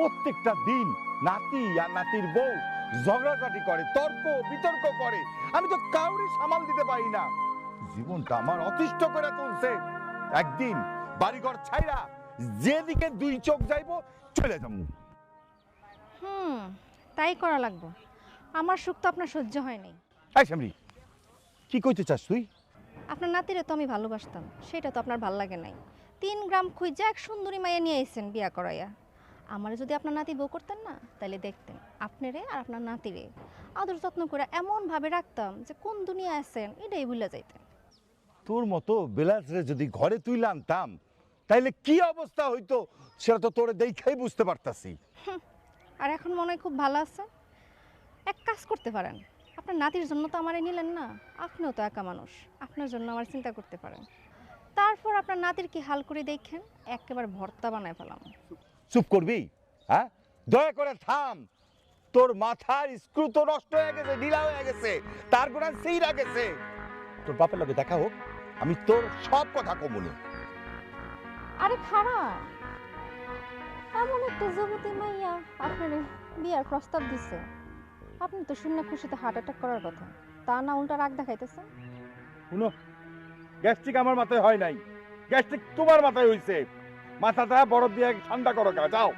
প্রত্যেকটা দিন নাতি আর নাতির বউ ঝগড়াঝাটি করে, তর্ক বিতর্ক করে। আমি তো কাউরি সামাল দিতে পারি না। জীবনটা আমার অতিষ্ঠ করে তুলছে। একদিন বাড়িঘর ছাইরা যেদিকে দুই চোখ যাইবো চলে যাবো। তাই করা লাগবে। আমার সুখ তো আপনার সহ্য হয়নি। এই সামরি, কি কইতে চাস তুই? আপনার নাতিরে তো আমি ভালোবাসতাম, সেটা তো আপনার ভাল লাগে নাই। 3 গ্রাম খুঁজে এক সুন্দরী মাইয়া নিয়ে আইছেন বিয়া করাইয়া। আমারে যদি আপনার নাতি বউ করতেন না, তাহলে দেখতেন আপনারে আর আপনার নাতিরে আদর যত্ন করে এমন ভাবে রাখতাম যে কোন দুনিয়া আছেন এটাই ভুলে যাইতেন। তোর মতো বেলাসরে যদি ঘরে তুইলে আনতাম তাইলে কি অবস্থা হইতো সেটা তো তোরে দেখাই বুঝতে পারতাছি। আর এখন মনে হয় খুব ভালো আছে। এক কাজ করতে পারেন, আপনার নাতির জন্য তো আমারে নিলেন না, আপনিও তো একা মানুষ, আপনার জন্য আমার চিন্তা করতে পারেন। তারপর আপনার নাতির কি হাল করে দেখেন, একেবারে ভর্তা বানায় ফেলাম। চুপ করবি? হ্যাঁ, দয়া করে থাম। তোর মাথার স্ক্রু তো নষ্ট হয়ে গেছে, ঢিলা হয়ে গেছে, তার গোড়ান সেইরা গেছে। তোর বাপের লগে দেখা হোক, আমি তোর সব কথা কমুনি। আরে খারাপ, এমন একটা যুবতী মাইয়া আপনার বিয়ার প্রস্তাব দিছে, আপনি তো শুনে খুশিতে হার্ট অ্যাটাক করার কথা, তা না উল্টা রাগ দেখাইতেছেন। শুনো, গ্যাস্ট্রিক আমার মাথায় হয় নাই, গ্যাস্ট্রিক তোমার মাথায় হইছে। মাথাটা বরফ দিয়ে ঠান্ডা করো, যাও।